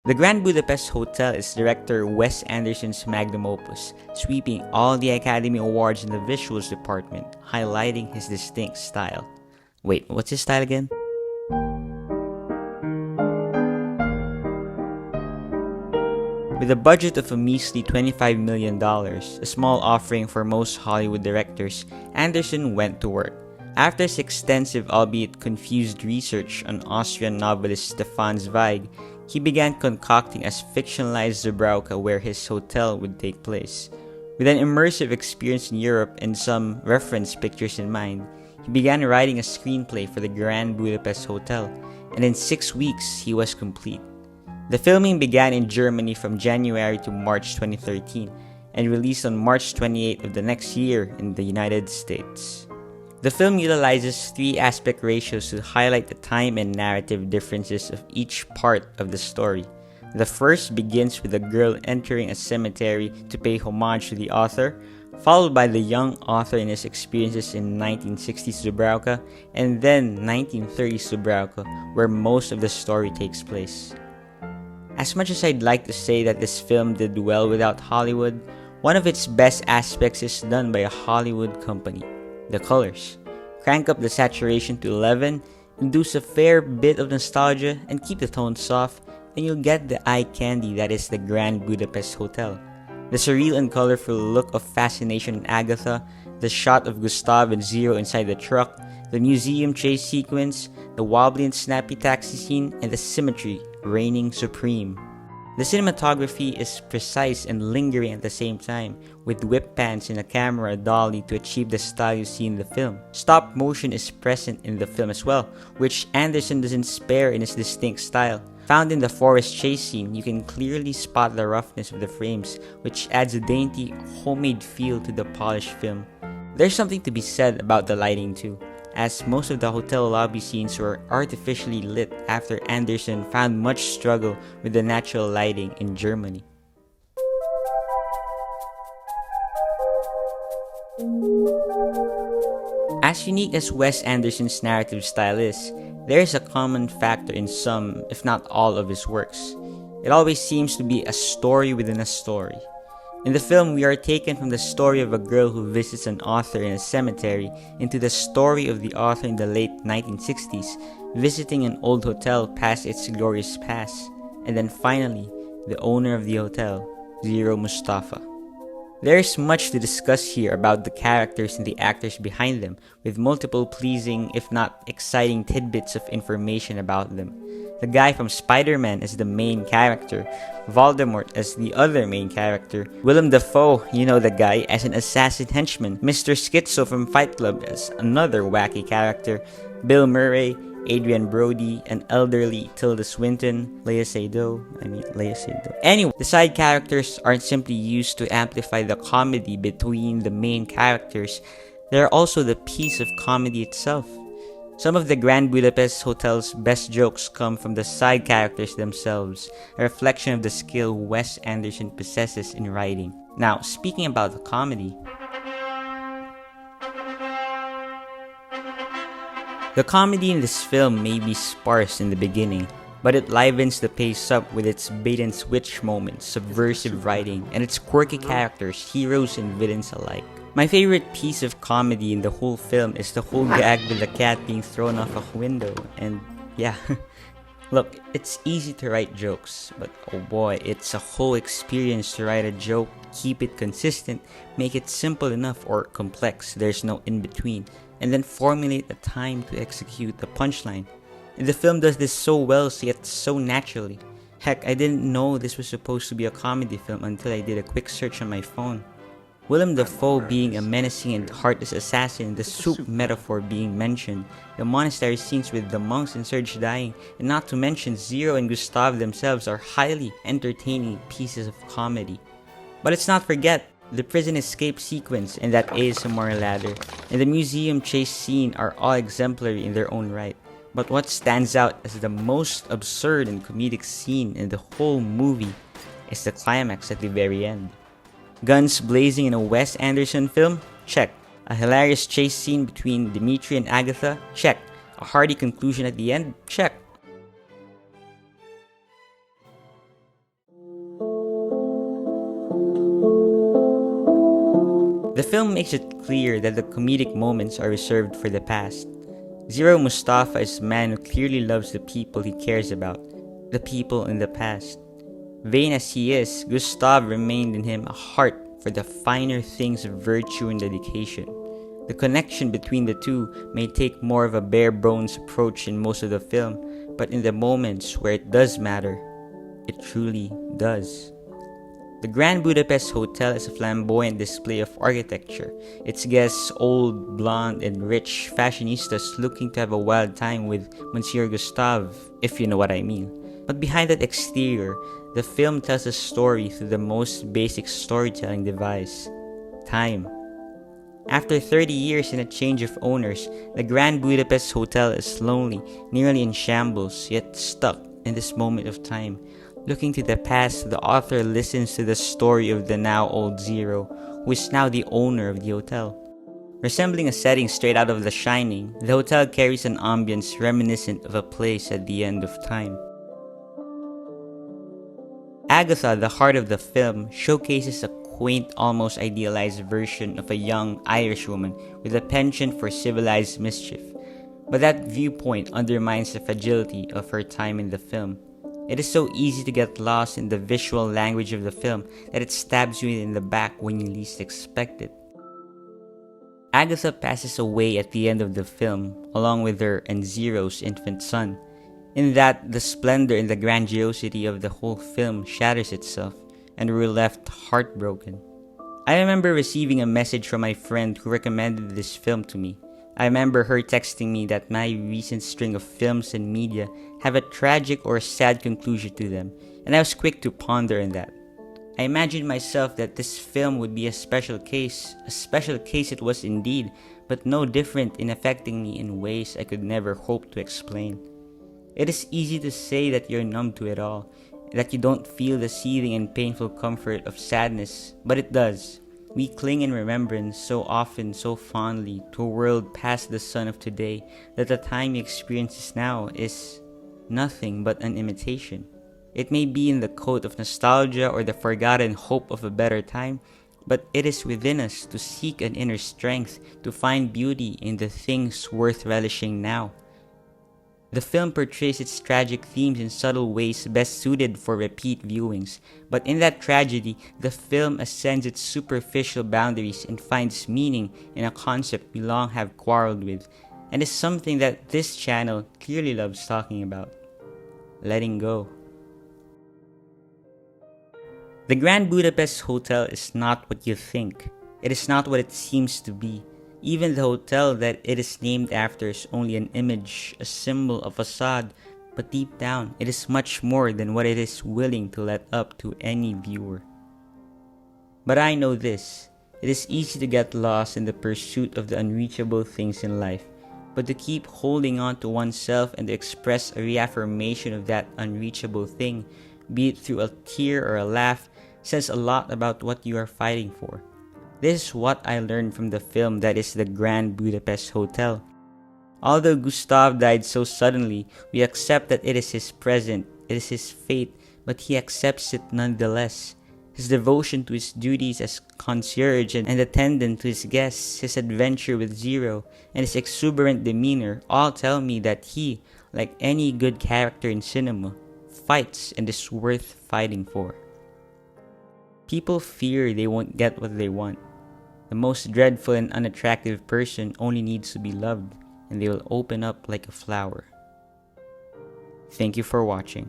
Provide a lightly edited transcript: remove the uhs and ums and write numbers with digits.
The Grand Budapest Hotel is director Wes Anderson's magnum opus, sweeping all the Academy Awards in the visuals department, highlighting his distinct style. Wait, what's his style again? With a budget of a measly $25 million, a small offering for most Hollywood directors, Anderson went to work. After his extensive, albeit confused research on Austrian novelist Stefan Zweig, he began concocting a fictionalized Zebrauka where his hotel would take place. With an immersive experience in Europe and some reference pictures in mind, he began writing a screenplay for the Grand Budapest Hotel, and in 6 weeks, he was complete. The filming began in Germany from January to March 2013 and released on March 28 of the next year in the United States. The film utilizes 3 aspect ratios to highlight the time and narrative differences of each part of the story. The first begins with a girl entering a cemetery to pay homage to the author, followed by the young author and his experiences in 1960s Zebrauka, and then 1930s Zebrauka, where most of the story takes place. As much as I'd like to say that this film did well without Hollywood, one of its best aspects is done by a Hollywood company. The colors. Crank up the saturation to 11, induce a fair bit of nostalgia, and keep the tone soft, and you'll get the eye candy that is the Grand Budapest Hotel. The surreal and colorful look of fascination in Agatha, the shot of Gustave and Zero inside the truck, the museum chase sequence, the wobbly and snappy taxi scene, and the symmetry reigning supreme. The cinematography is precise and lingering at the same time, with whip pans and a camera dolly to achieve the style you see in the film. Stop motion is present in the film as well, which Anderson doesn't spare in his distinct style. Found in the forest chase scene, you can clearly spot the roughness of the frames, which adds a dainty, homemade feel to the polished film. There's something to be said about the lighting too, as most of the hotel lobby scenes were artificially lit after Anderson found much struggle with the natural lighting in Germany. As unique as Wes Anderson's narrative style is, there is a common factor in some, if not all, of his works. It always seems to be a story within a story. In the film, we are taken from the story of a girl who visits an author in a cemetery into the story of the author in the late 1960s, visiting an old hotel past its glorious past, and then finally, the owner of the hotel, Zero Moustafa. There is much to discuss here about the characters and the actors behind them, with multiple pleasing, if not exciting tidbits of information about them. The guy from Spider-Man as the main character, Voldemort as the other main character, Willem Dafoe, you know the guy, as an assassin henchman, Mr. Schizo from Fight Club as another wacky character, Bill Murray, Adrien Brody, an elderly Tilda Swinton, Lea Seydoux. Anyway, the side characters aren't simply used to amplify the comedy between the main characters, they're also the piece of comedy itself. Some of the Grand Budapest Hotel's best jokes come from the side characters themselves, a reflection of the skill Wes Anderson possesses in writing. Now, speaking about the comedy, the comedy in this film may be sparse in the beginning, but it livens the pace up with its bait-and-switch moments, subversive writing, and its quirky characters, heroes and villains alike. My favorite piece of comedy in the whole film is the whole gag with the cat being thrown off a window, and yeah. Look, it's easy to write jokes, but oh boy, it's a whole experience to write a joke, keep it consistent, make it simple enough or complex, there's no in-between, and then formulate a time to execute the punchline. And the film does this so well, yet so naturally. Heck, I didn't know this was supposed to be a comedy film until I did a quick search on my phone. Willem Dafoe being a menacing and heartless assassin, the soup metaphor being mentioned, the monastery scenes with the monks and Serge dying, and not to mention Zero and Gustave themselves are highly entertaining pieces of comedy. But let's not forget the prison escape sequence and that ASMR ladder, and the museum chase scene are all exemplary in their own right. But what stands out as the most absurd and comedic scene in the whole movie is the climax at the very end. Guns blazing in a Wes Anderson film? Check. A hilarious chase scene between Dimitri and Agatha? Check. A hearty conclusion at the end? Check. The film makes it clear that the comedic moments are reserved for the past. Zero Moustafa is a man who clearly loves the people he cares about, the people in the past. Vain as he is, Gustave remained in him a heart for the finer things of virtue and dedication. The connection between the two may take more of a bare-bones approach in most of the film, but in the moments where it does matter, it truly does. The Grand Budapest Hotel is a flamboyant display of architecture, its guests old, blonde, and rich fashionistas looking to have a wild time with Monsieur Gustave, if you know what I mean. But behind that exterior, the film tells a story through the most basic storytelling device: time. After 30 years and a change of owners, the Grand Budapest Hotel is lonely, nearly in shambles, yet stuck in this moment of time. Looking to the past, the author listens to the story of the now old Zero, who is now the owner of the hotel. Resembling a setting straight out of The Shining, the hotel carries an ambience reminiscent of a place at the end of time. Agatha, the heart of the film, showcases a quaint, almost idealized version of a young Irish woman with a penchant for civilized mischief. But that viewpoint undermines the fragility of her time in the film. It is so easy to get lost in the visual language of the film that it stabs you in the back when you least expect it. Agatha passes away at the end of the film, along with her and Zero's infant son. In that, the splendor and the grandiosity of the whole film shatters itself, and we're left heartbroken. I remember receiving a message from my friend who recommended this film to me. I remember her texting me that my recent string of films and media have a tragic or sad conclusion to them, and I was quick to ponder on that. I imagined myself that this film would be a special case it was indeed, but no different in affecting me in ways I could never hope to explain. It is easy to say that you're numb to it all, that you don't feel the seething and painful comfort of sadness, but it does. We cling in remembrance so often, so fondly, to a world past the sun of today, that the time you experience now is nothing but an imitation. It may be in the coat of nostalgia or the forgotten hope of a better time, but it is within us to seek an inner strength, to find beauty in the things worth relishing now. The film portrays its tragic themes in subtle ways best suited for repeat viewings, but in that tragedy, the film ascends its superficial boundaries and finds meaning in a concept we long have quarreled with, and is something that this channel clearly loves talking about: letting go. The Grand Budapest Hotel is not what you think. It is not what it seems to be. Even the hotel that it is named after is only an image, a symbol, a facade, but deep down, it is much more than what it is willing to let up to any viewer. But I know this: it is easy to get lost in the pursuit of the unreachable things in life, but to keep holding on to oneself and to express a reaffirmation of that unreachable thing, be it through a tear or a laugh, says a lot about what you are fighting for. This is what I learned from the film that is the Grand Budapest Hotel. Although Gustave died so suddenly, we accept that it is his present, it is his fate, but he accepts it nonetheless. His devotion to his duties as concierge and attendant to his guests, his adventure with Zero, and his exuberant demeanor all tell me that he, like any good character in cinema, fights and is worth fighting for. People fear they won't get what they want. The most dreadful and unattractive person only needs to be loved, and they will open up like a flower. Thank you for watching.